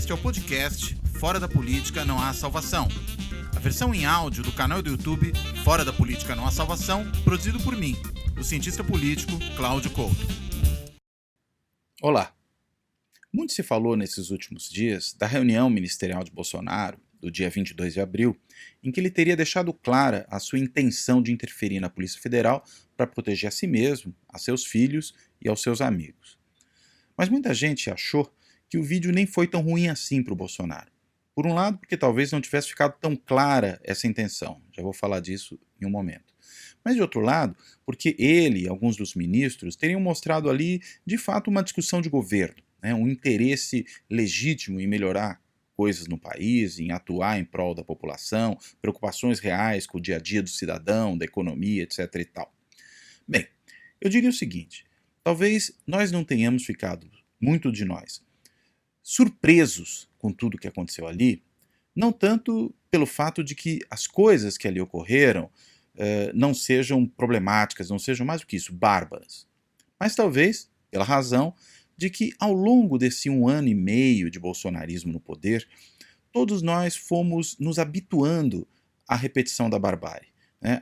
Este é o podcast Fora da Política Não Há Salvação. A versão em áudio do canal do YouTube Fora da Política Não Há Salvação, produzido por mim, o cientista político Cláudio Couto. Olá. Muito se falou nesses últimos dias da reunião ministerial de Bolsonaro, do dia 22 de abril, em que ele teria deixado clara a sua intenção de interferir na Polícia Federal para proteger a si mesmo, a seus filhos e aos seus amigos. Mas muita gente achou que o vídeo nem foi tão ruim assim para o Bolsonaro. Por um lado, porque talvez não tivesse ficado tão clara essa intenção, já vou falar disso em um momento. Mas de outro lado, porque ele e alguns dos ministros teriam mostrado ali, de fato, uma discussão de governo, um interesse legítimo em melhorar coisas no país, em atuar em prol da população, preocupações reais com o dia a dia do cidadão, da economia, etc. e tal. Bem, eu diria o seguinte, talvez nós não tenhamos ficado, muito de nós, surpresos com tudo que aconteceu ali, não tanto pelo fato de que as coisas que ali ocorreram não sejam problemáticas, não sejam mais do que isso, bárbaras, mas talvez pela razão de que ao longo desse 1 ano e meio de bolsonarismo no poder, todos nós fomos nos habituando à repetição da barbárie,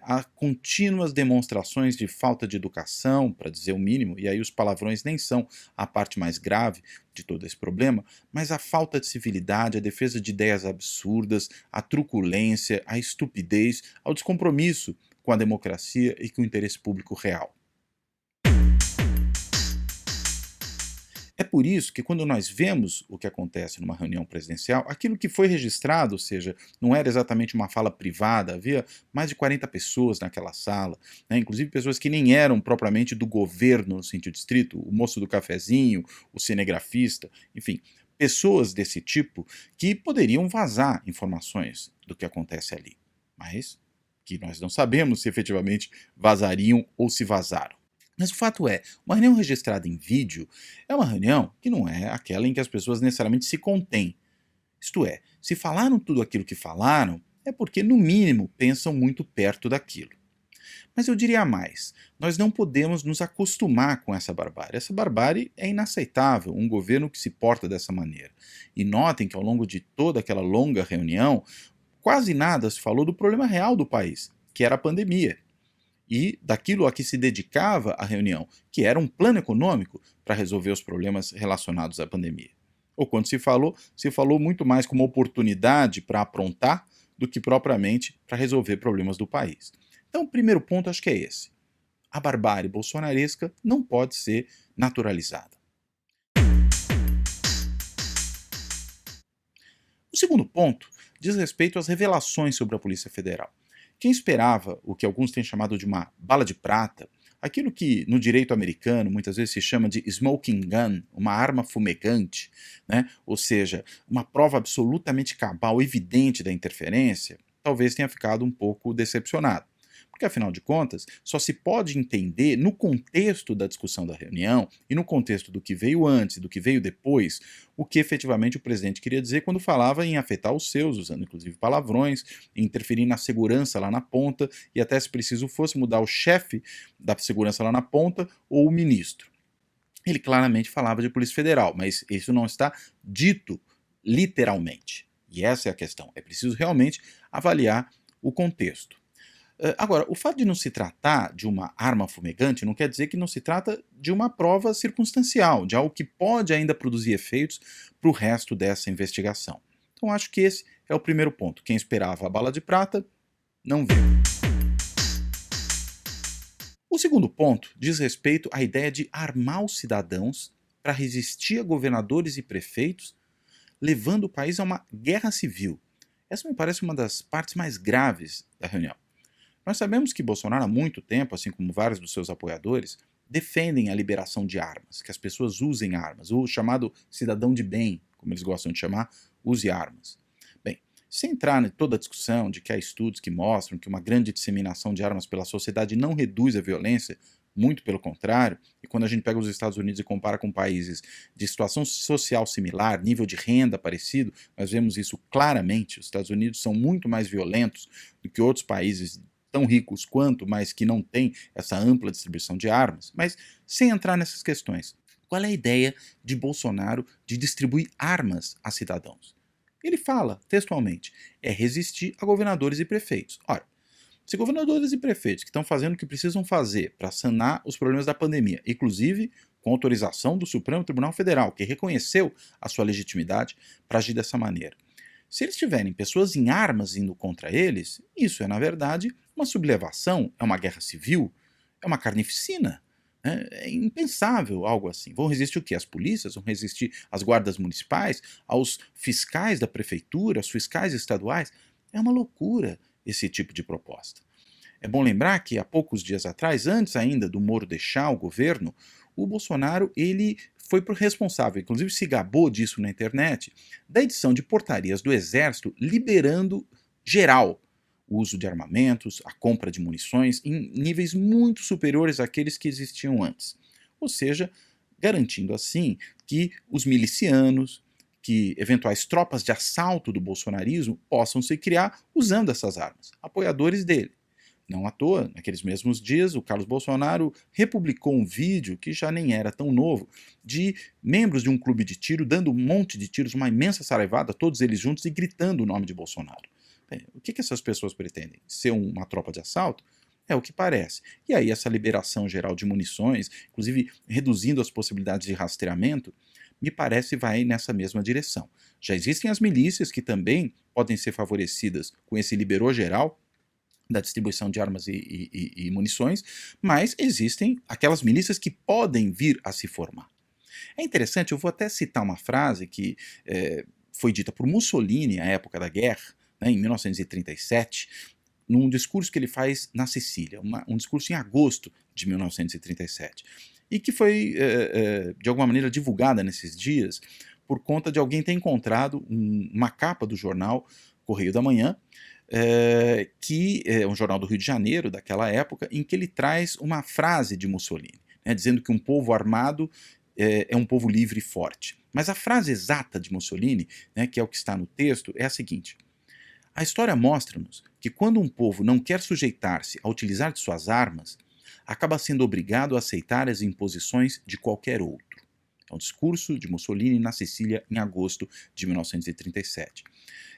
a contínuas demonstrações de falta de educação, para dizer o mínimo, e aí os palavrões nem são a parte mais grave de todo esse problema, mas a falta de civilidade, a defesa de ideias absurdas, a truculência, a estupidez, ao descompromisso com a democracia e com o interesse público real. É por isso que quando nós vemos o que acontece numa reunião presidencial, aquilo que foi registrado, ou seja, não era exatamente uma fala privada, havia mais de 40 pessoas naquela sala, inclusive pessoas que nem eram propriamente do governo no sentido estrito, o moço do cafezinho, o cinegrafista, enfim, pessoas desse tipo que poderiam vazar informações do que acontece ali, mas que nós não sabemos se efetivamente vazariam ou se vazaram. Mas o fato é, uma reunião registrada em vídeo é uma reunião que não é aquela em que as pessoas necessariamente se contêm. Isto é, se falaram tudo aquilo que falaram, é porque, no mínimo, pensam muito perto daquilo. Mas eu diria mais, nós não podemos nos acostumar com essa barbárie. Essa barbárie é inaceitável, um governo que se porta dessa maneira. E notem que ao longo de toda aquela longa reunião, quase nada se falou do problema real do país, que era a pandemia. E daquilo a que se dedicava a reunião, que era um plano econômico para resolver os problemas relacionados à pandemia. Ou quando se falou muito mais como oportunidade para aprontar do que propriamente para resolver problemas do país. Então, o primeiro ponto acho que é esse. A barbárie bolsonaresca não pode ser naturalizada. O segundo ponto diz respeito às revelações sobre a Polícia Federal. Quem esperava o que alguns têm chamado de uma bala de prata, aquilo que no direito americano muitas vezes se chama de smoking gun, uma arma fumegante, ou seja, uma prova absolutamente cabal, evidente da interferência, talvez tenha ficado um pouco decepcionado. Porque, afinal de contas, só se pode entender no contexto da discussão da reunião e no contexto do que veio antes e do que veio depois, o que efetivamente o presidente queria dizer quando falava em afetar os seus, usando inclusive palavrões, interferir na segurança lá na ponta e até, se preciso fosse, mudar o chefe da segurança lá na ponta ou o ministro. Ele claramente falava de Polícia Federal, mas isso não está dito literalmente. E essa é a questão. É preciso realmente avaliar o contexto. Agora, o fato de não se tratar de uma arma fumegante não quer dizer que não se trata de uma prova circunstancial, de algo que pode ainda produzir efeitos para o resto dessa investigação. Então acho que esse é o primeiro ponto. Quem esperava a bala de prata, não viu. O segundo ponto diz respeito à ideia de armar os cidadãos para resistir a governadores e prefeitos, levando o país a uma guerra civil. Essa me parece uma das partes mais graves da reunião. Nós sabemos que Bolsonaro há muito tempo, assim como vários dos seus apoiadores, defendem a liberação de armas, que as pessoas usem armas, o chamado cidadão de bem, como eles gostam de chamar, use armas. Bem, sem entrar em toda a discussão de que há estudos que mostram que uma grande disseminação de armas pela sociedade não reduz a violência, muito pelo contrário, e quando a gente pega os Estados Unidos e compara com países de situação social similar, nível de renda parecido, nós vemos isso claramente. Os Estados Unidos são muito mais violentos do que outros países tão ricos quanto, mas que não têm essa ampla distribuição de armas. Mas sem entrar nessas questões, Qual é a ideia de Bolsonaro de distribuir armas a cidadãos? Ele fala, textualmente, é resistir a governadores e prefeitos. Ora, se governadores e prefeitos que estão fazendo o que precisam fazer para sanar os problemas da pandemia, inclusive com autorização do Supremo Tribunal Federal, que reconheceu a sua legitimidade para agir dessa maneira. Se eles tiverem pessoas em armas indo contra eles, isso é, na verdade, uma sublevação, é uma guerra civil, é uma carnificina. Né? É impensável algo assim. Vão resistir o quê? As polícias? Vão resistir as guardas municipais? Aos fiscais da prefeitura? Aos fiscais estaduais? É uma loucura esse tipo de proposta. É bom lembrar que há poucos dias atrás, antes ainda do Moro deixar o governo, o Bolsonaro ele foi responsável, inclusive se gabou disso na internet, da edição de portarias do Exército liberando geral o uso de armamentos, a compra de munições em níveis muito superiores àqueles que existiam antes. Ou seja, garantindo assim que os milicianos, que eventuais tropas de assalto do bolsonarismo possam se criar usando essas armas, apoiadores dele. Não à toa, naqueles mesmos dias, o Carlos Bolsonaro republicou um vídeo, que já nem era tão novo, de membros de um clube de tiro dando um monte de tiros, uma imensa saraivada, todos eles juntos e gritando o nome de Bolsonaro. Bem, o que essas pessoas pretendem? Ser uma tropa de assalto? É o que parece. E aí essa liberação geral de munições, inclusive reduzindo as possibilidades de rastreamento, me parece vai nessa mesma direção. Já existem as milícias que também podem ser favorecidas com esse liberou geral, da distribuição de armas e munições, mas existem aquelas milícias que podem vir a se formar. É interessante, eu vou até citar uma frase que foi dita por Mussolini à época da guerra, né, em 1937, num discurso que ele faz na Sicília, um discurso em agosto de 1937, e que foi, de alguma maneira, divulgada nesses dias por conta de alguém ter encontrado uma capa do jornal Correio da Manhã, que é um jornal do Rio de Janeiro, daquela época, em que ele traz uma frase de Mussolini, né, dizendo que um povo armado é um povo livre e forte. Mas a frase exata de Mussolini, né, que é o que está no texto, é a seguinte: a história mostra-nos que quando um povo não quer sujeitar-se a utilizar de suas armas, acaba sendo obrigado a aceitar as imposições de qualquer outro. É um discurso de Mussolini na Sicília em agosto de 1937.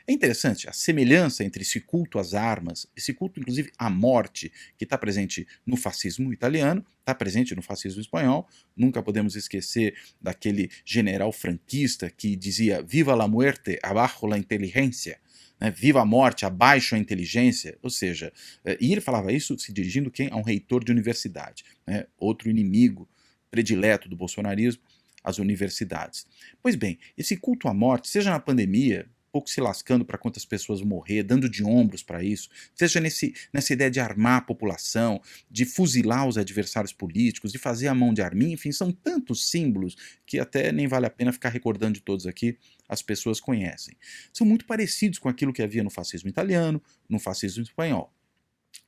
É interessante a semelhança entre esse culto às armas, esse culto inclusive à morte, que está presente no fascismo italiano, está presente no fascismo espanhol. Nunca podemos esquecer daquele general franquista que dizia viva la muerte, abajo la inteligencia, né? Viva a morte, abaixo a inteligência. Ou seja, e ele falava isso se dirigindo quem? A um reitor de universidade, né? Outro inimigo predileto do bolsonarismo, as universidades. Pois bem, esse culto à morte, seja na pandemia, pouco se lascando para quantas pessoas morrer, dando de ombros para isso, seja nessa ideia de armar a população, de fuzilar os adversários políticos, de fazer a mão de arminha, enfim, são tantos símbolos que até nem vale a pena ficar recordando de todos aqui, as pessoas conhecem. São muito parecidos com aquilo que havia no fascismo italiano, no fascismo espanhol.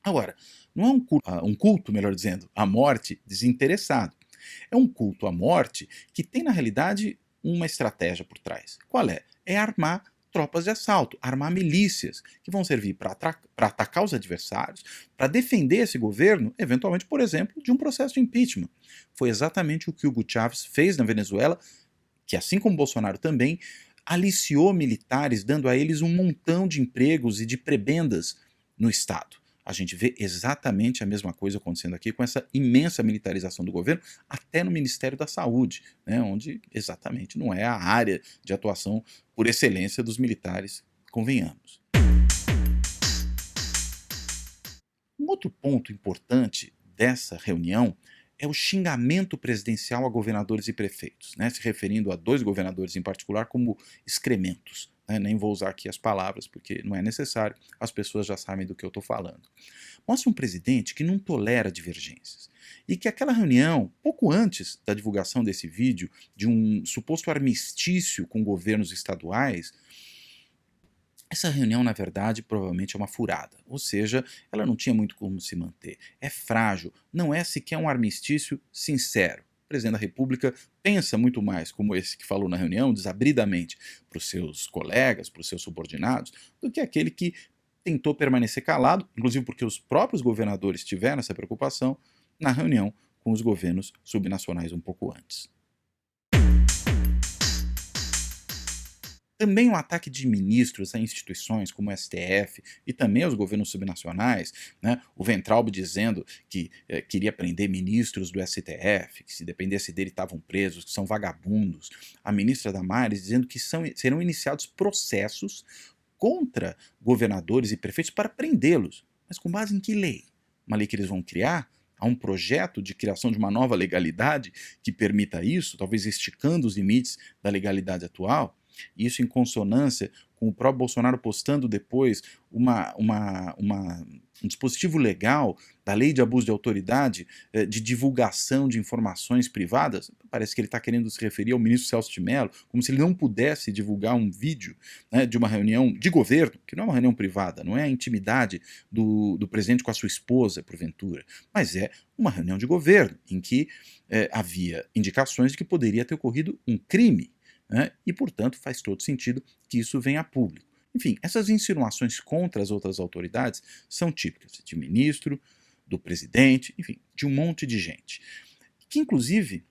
Agora, não é um culto, melhor dizendo, à morte desinteressado. É um culto à morte que tem, na realidade, uma estratégia por trás. Qual é? É armar tropas de assalto, armar milícias, que vão servir para atacar os adversários, para defender esse governo, eventualmente, por exemplo, de um processo de impeachment. Foi exatamente o que Hugo Chávez fez na Venezuela, que, assim como Bolsonaro também, aliciou militares, dando a eles um montão de empregos e de prebendas no Estado. A gente vê exatamente a mesma coisa acontecendo aqui com essa imensa militarização do governo, até no Ministério da Saúde, né, onde exatamente não é a área de atuação por excelência dos militares, convenhamos. Um outro ponto importante dessa reunião é o xingamento presidencial a governadores e prefeitos, né, se referindo a dois governadores em particular como excrementos. Né, nem vou usar aqui as palavras porque não é necessário, as pessoas já sabem do que eu estou falando. Mostra um presidente que não tolera divergências e que aquela reunião, pouco antes da divulgação desse vídeo, de um suposto armistício com governos estaduais, essa reunião, na verdade, provavelmente é uma furada, ou seja, ela não tinha muito como se manter. É frágil, não é sequer um armistício sincero. O presidente da República pensa muito mais, como esse que falou na reunião, desabridamente para os seus colegas, para os seus subordinados, do que aquele que tentou permanecer calado, inclusive porque os próprios governadores tiveram essa preocupação na reunião com os governos subnacionais um pouco antes. Também o ataque de ministros a instituições como o STF e também aos governos subnacionais, né? O Weintraub dizendo que queria prender ministros do STF, que se dependesse dele estavam presos, que são vagabundos. A ministra Damares dizendo que serão iniciados processos contra governadores e prefeitos para prendê-los. Mas com base em que lei? Uma lei que eles vão criar? Há um projeto de criação de uma nova legalidade que permita isso, talvez esticando os limites da legalidade atual? Isso em consonância com o próprio Bolsonaro postando depois um dispositivo legal da lei de abuso de autoridade de divulgação de informações privadas. Parece que ele está querendo se referir ao ministro Celso de Mello, como se ele não pudesse divulgar um vídeo, né, de uma reunião de governo, que não é uma reunião privada, não é a intimidade do presidente com a sua esposa, porventura, mas é uma reunião de governo, em que havia indicações de que poderia ter ocorrido um crime, né? E, portanto, faz todo sentido que isso venha a público. Enfim, essas insinuações contra as outras autoridades são típicas de ministro, do presidente, enfim, de um monte de gente. Que, inclusive,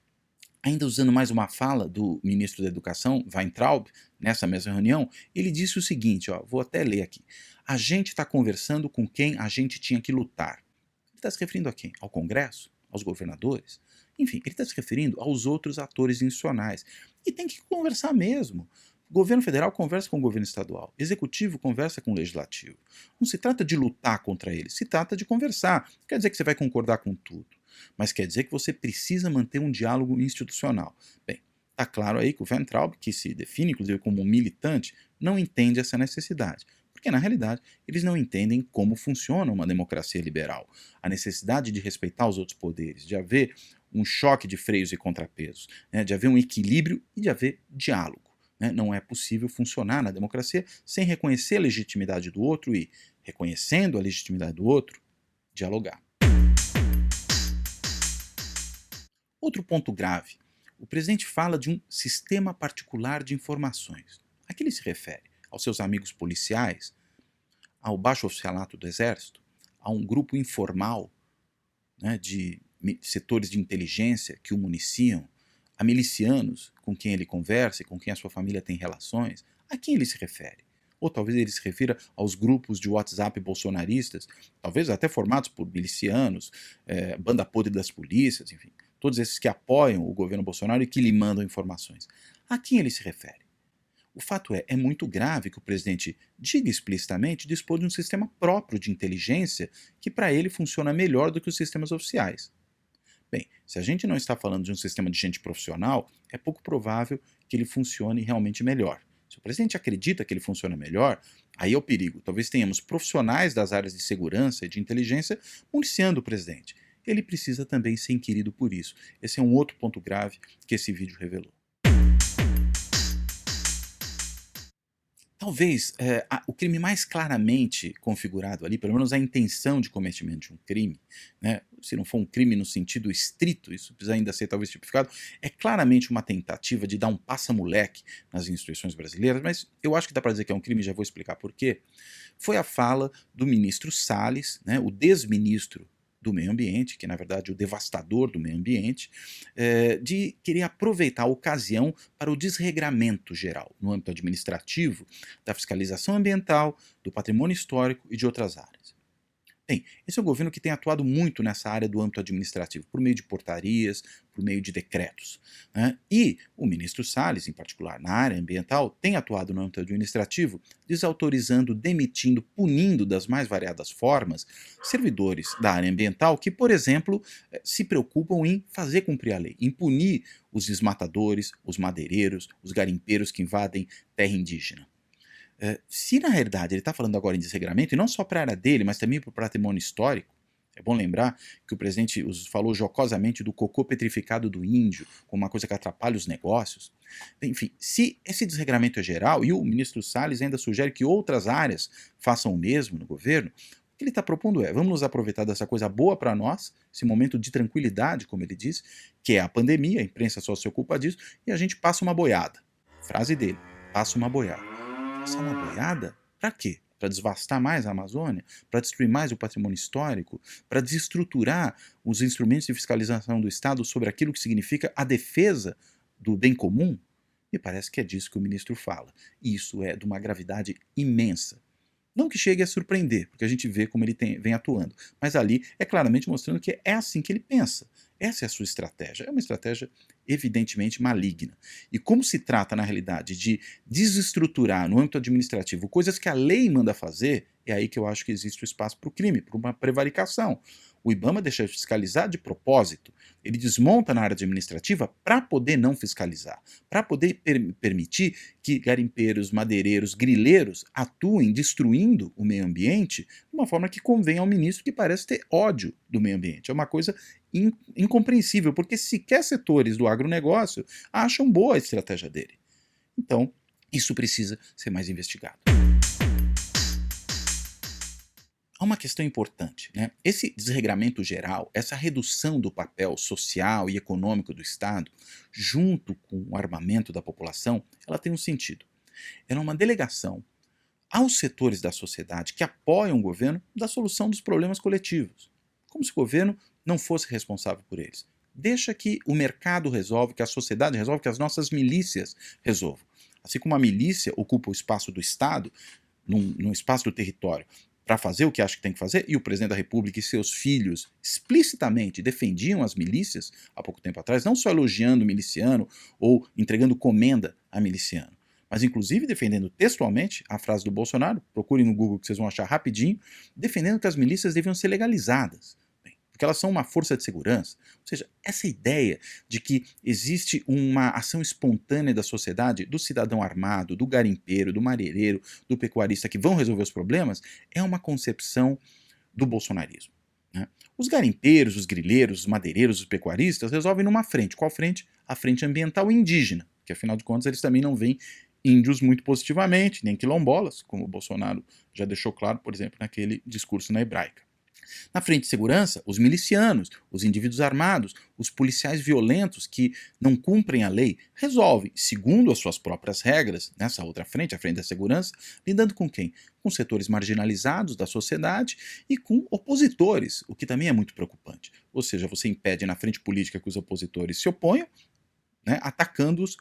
ainda usando mais uma fala do ministro da Educação, Weintraub, nessa mesma reunião, ele disse o seguinte, ó, vou até ler aqui. A gente está conversando com quem a gente tinha que lutar. Ele está se referindo a quem? Ao Congresso? Aos governadores? Enfim, ele está se referindo aos outros atores institucionais. E tem que conversar mesmo. O governo federal conversa com o governo estadual. O executivo conversa com o legislativo. Não se trata de lutar contra eles, se trata de conversar. Não quer dizer que você vai concordar com tudo, mas quer dizer que você precisa manter um diálogo institucional. Bem, está claro aí que o Weintraub, que se define inclusive como um militante, não entende essa necessidade. Porque, na realidade, eles não entendem como funciona uma democracia liberal. A necessidade de respeitar os outros poderes, de haver um choque de freios e contrapesos, né, de haver um equilíbrio e de haver diálogo. Né? Não é possível funcionar na democracia sem reconhecer a legitimidade do outro e, reconhecendo a legitimidade do outro, dialogar. Outro ponto grave. O presidente fala de um sistema particular de informações. A que ele se refere? Aos seus amigos policiais? Ao baixo oficialato do Exército? A um grupo informal, né, de setores de inteligência que o municiam? A milicianos com quem ele conversa e com quem a sua família tem relações? A quem ele se refere? Ou talvez ele se refira aos grupos de WhatsApp bolsonaristas, talvez até formados por milicianos, banda podre das polícias, enfim, todos esses que apoiam o governo Bolsonaro e que lhe mandam informações. A quem ele se refere? O fato é muito grave que o presidente diga explicitamente dispor de um sistema próprio de inteligência que para ele funciona melhor do que os sistemas oficiais. Bem, se a gente não está falando de um sistema de gente profissional, é pouco provável que ele funcione realmente melhor. Se o presidente acredita que ele funciona melhor, aí é o perigo. Talvez tenhamos profissionais das áreas de segurança e de inteligência municiando o presidente. Ele precisa também ser inquirido por isso. Esse é um outro ponto grave que esse vídeo revelou. Talvez o crime mais claramente configurado ali, pelo menos a intenção de cometimento de um crime, né, se não for um crime no sentido estrito, isso precisa ainda ser talvez tipificado, é claramente uma tentativa de dar um passa-moleque nas instituições brasileiras, mas eu acho que dá para dizer que é um crime, já vou explicar por quê. Foi a fala do ministro Salles, né, o desministro do meio ambiente, que na verdade é o devastador do meio ambiente, de querer aproveitar a ocasião para o desregramento geral, no âmbito administrativo, da fiscalização ambiental, do patrimônio histórico e de outras áreas. Bem, esse é um governo que tem atuado muito nessa área do âmbito administrativo, por meio de portarias, por meio de decretos, né? E o ministro Salles, em particular na área ambiental, tem atuado no âmbito administrativo, desautorizando, demitindo, punindo das mais variadas formas servidores da área ambiental que, por exemplo, se preocupam em fazer cumprir a lei, em punir os desmatadores, os madeireiros, os garimpeiros que invadem terra indígena. Se na realidade ele está falando agora em desregramento, e não só para a área dele, mas também para o patrimônio histórico, é bom lembrar que o presidente falou jocosamente do cocô petrificado do índio, como uma coisa que atrapalha os negócios. Enfim, se esse desregramento é geral, e o ministro Salles ainda sugere que outras áreas façam o mesmo no governo, o que ele está propondo é, vamos nos aproveitar dessa coisa boa para nós, esse momento de tranquilidade, como ele diz, que é a pandemia, a imprensa só se ocupa disso, e a gente passa uma boiada. Frase dele, passa uma boiada. Passar uma boiada? Para quê? Para desvastar mais a Amazônia? Para destruir mais o patrimônio histórico? Para desestruturar os instrumentos de fiscalização do Estado sobre aquilo que significa a defesa do bem comum? Me parece que é disso que o ministro fala. E isso é de uma gravidade imensa. Não que chegue a surpreender, porque a gente vê como ele vem atuando, mas ali é claramente mostrando que é assim que ele pensa. Essa é a sua estratégia. É uma estratégia evidentemente maligna. E como se trata, na realidade, de desestruturar no âmbito administrativo coisas que a lei manda fazer, é aí que eu acho que existe o espaço para o crime, para uma prevaricação. O IBAMA deixa de fiscalizar de propósito. Ele desmonta na área administrativa para poder não fiscalizar, para poder permitir que garimpeiros, madeireiros, grileiros atuem destruindo o meio ambiente de uma forma que convém ao ministro que parece ter ódio do meio ambiente. É uma coisa incompreensível, porque sequer setores do agronegócio acham boa a estratégia dele. Então, isso precisa ser mais investigado. Há uma questão importante, né? Esse desregramento geral, essa redução do papel social e econômico do Estado, junto com o armamento da população, ela tem um sentido. Ela é uma delegação aos setores da sociedade que apoiam o governo da solução dos problemas coletivos, como se o governo não fosse responsável por eles. Deixa que o mercado resolve, que a sociedade resolve, que as nossas milícias resolvam. Assim como a milícia ocupa o espaço do Estado, num espaço do território, para fazer o que acha que tem que fazer, e o presidente da República e seus filhos explicitamente defendiam as milícias há pouco tempo atrás, não só elogiando o miliciano ou entregando comenda a miliciano, mas inclusive defendendo textualmente a frase do Bolsonaro, procurem no Google que vocês vão achar rapidinho, defendendo que as milícias deviam ser legalizadas, porque elas são uma força de segurança. Ou seja, essa ideia de que existe uma ação espontânea da sociedade, do cidadão armado, do garimpeiro, do madeireiro, do pecuarista, que vão resolver os problemas, é uma concepção do bolsonarismo, né? Os garimpeiros, os grileiros, os madeireiros, os pecuaristas resolvem numa frente. Qual frente? A frente ambiental e indígena, que afinal de contas eles também não veem índios muito positivamente, nem quilombolas, como o Bolsonaro já deixou claro, por exemplo, naquele discurso na Hebraica. Na frente de segurança, os milicianos, os indivíduos armados, os policiais violentos que não cumprem a lei, resolvem, segundo as suas próprias regras, nessa outra frente, a frente da segurança, lidando com quem? Com setores marginalizados da sociedade e com opositores, o que também é muito preocupante. Ou seja, você impede na frente política que os opositores se oponham, né, atacando-os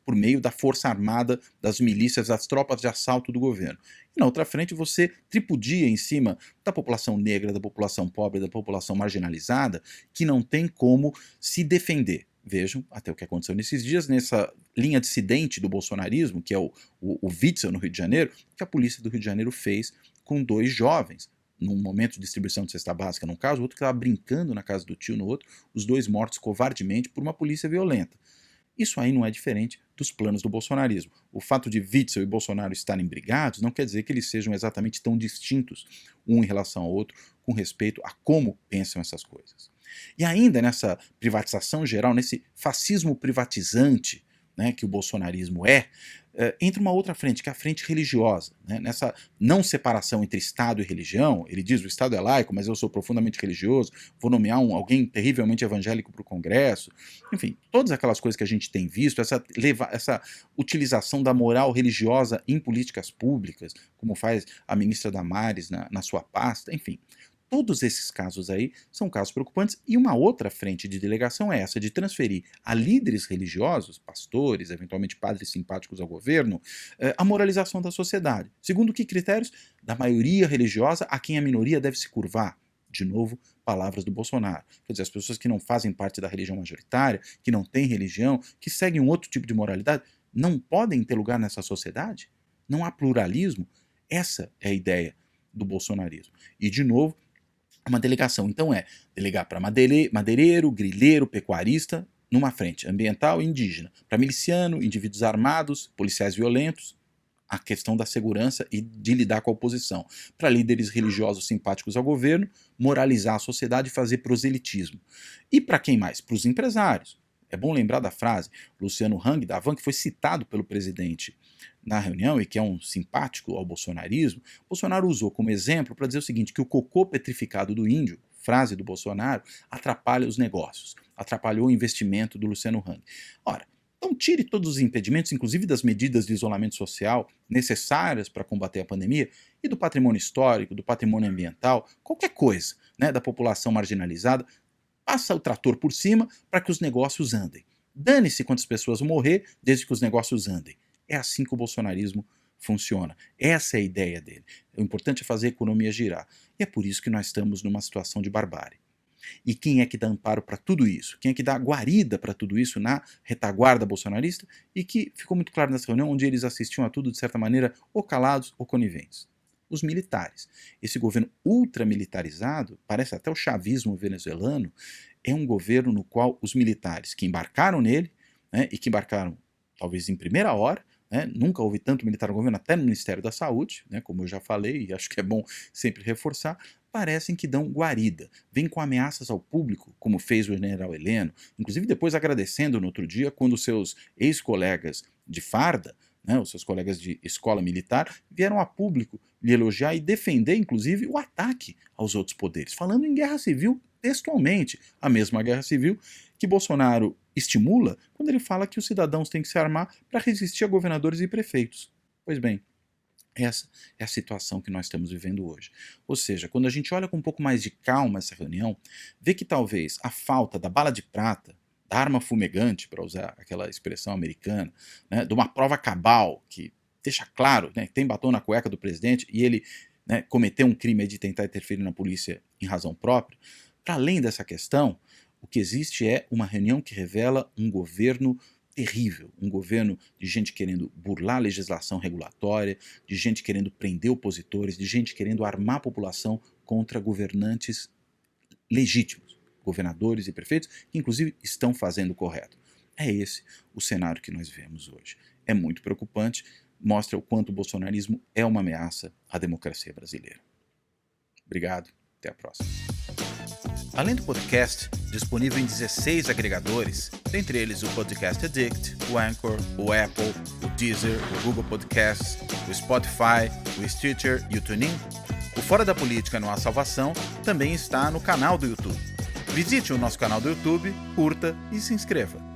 por meio da força armada, das milícias, das tropas de assalto do governo. E na outra frente você tripudia em cima da população negra, da população pobre, da população marginalizada, que não tem como se defender. Vejam até o que aconteceu nesses dias, nessa linha dissidente do bolsonarismo, que é o Witzel no Rio de Janeiro, que a polícia do Rio de Janeiro fez com dois jovens, num momento de distribuição de cesta básica num caso, o outro que estava brincando na casa do tio no outro, os dois mortos covardemente por uma polícia violenta. Isso aí não é diferente dos planos do bolsonarismo. O fato de Witzel e Bolsonaro estarem brigados não quer dizer que eles sejam exatamente tão distintos um em relação ao outro com respeito a como pensam essas coisas. E ainda nessa privatização geral, nesse fascismo privatizante, né, que o bolsonarismo entra uma outra frente, que é a frente religiosa, né, nessa não separação entre Estado e religião. Ele diz: o Estado é laico, mas eu sou profundamente religioso, vou nomear alguém terrivelmente evangélico para o Congresso. Enfim, todas aquelas coisas que a gente tem visto, essa utilização da moral religiosa em políticas públicas, como faz a ministra Damares na sua pasta, enfim. Todos esses casos aí são casos preocupantes, e uma outra frente de delegação é essa de transferir a líderes religiosos, pastores, eventualmente padres simpáticos ao governo, a moralização da sociedade. Segundo que critérios? Da maioria religiosa a quem a minoria deve se curvar. De novo, palavras do Bolsonaro. Quer dizer, as pessoas que não fazem parte da religião majoritária, que não têm religião, que seguem um outro tipo de moralidade, não podem ter lugar nessa sociedade? Não há pluralismo? Essa é a ideia do bolsonarismo. E, de novo, uma delegação, então, é delegar para madeireiro, grileiro, pecuarista, numa frente ambiental e indígena, para miliciano, indivíduos armados, policiais violentos, a questão da segurança e de lidar com a oposição, para líderes religiosos simpáticos ao governo, moralizar a sociedade e fazer proselitismo. E para quem mais? Para os empresários. É bom lembrar da frase Luciano Hang, da Havan, que foi citado pelo presidente na reunião e que é um simpático ao bolsonarismo. Bolsonaro usou como exemplo para dizer o seguinte, que o cocô petrificado do índio, frase do Bolsonaro, atrapalha os negócios, atrapalhou o investimento do Luciano Hang. Ora, então tire todos os impedimentos, inclusive das medidas de isolamento social necessárias para combater a pandemia, e do patrimônio histórico, do patrimônio ambiental, qualquer coisa, né, da população marginalizada, passa o trator por cima para que os negócios andem. Dane-se quantas pessoas vão morrer desde que os negócios andem. É assim que o bolsonarismo funciona. Essa é a ideia dele. O importante é fazer a economia girar. E é por isso que nós estamos numa situação de barbárie. E quem é que dá amparo para tudo isso? Quem é que dá guarida para tudo isso na retaguarda bolsonarista? E que ficou muito claro nessa reunião, onde eles assistiam a tudo de certa maneira ou calados ou coniventes. Os militares. Esse governo ultramilitarizado, parece até o chavismo venezuelano, é um governo no qual os militares que embarcaram nele, né, e que embarcaram talvez em primeira hora, né, nunca houve tanto militar no governo, até no Ministério da Saúde, né, como eu já falei, e acho que é bom sempre reforçar, parecem que dão guarida, vêm com ameaças ao público, como fez o general Heleno, inclusive depois agradecendo no outro dia quando seus ex-colegas de farda, né, os seus colegas de escola militar, vieram a público lhe elogiar e defender, inclusive, o ataque aos outros poderes, falando em guerra civil textualmente, a mesma guerra civil que Bolsonaro estimula quando ele fala que os cidadãos têm que se armar para resistir a governadores e prefeitos. Pois bem, essa é a situação que nós estamos vivendo hoje. Ou seja, quando a gente olha com um pouco mais de calma essa reunião, vê que talvez a falta da bala de prata, da arma fumegante, para usar aquela expressão americana, né, de uma prova cabal que deixa claro, né, que tem batom na cueca do presidente e ele, né, cometeu um crime de tentar interferir na polícia em razão própria. Para além dessa questão, o que existe é uma reunião que revela um governo terrível, um governo de gente querendo burlar a legislação regulatória, de gente querendo prender opositores, de gente querendo armar a população contra governantes legítimos, governadores e prefeitos, que inclusive estão fazendo o correto. É esse o cenário que nós vemos hoje. É muito preocupante, mostra o quanto o bolsonarismo é uma ameaça à democracia brasileira. Obrigado, até a próxima. Além do podcast, disponível em 16 agregadores, dentre eles o Podcast Addict, o Anchor, o Apple, o Deezer, o Google Podcasts, o Spotify, o Stitcher e o TuneIn, o Fora da Política Não Há Salvação também está no canal do YouTube. Visite o nosso canal do YouTube, curta e se inscreva.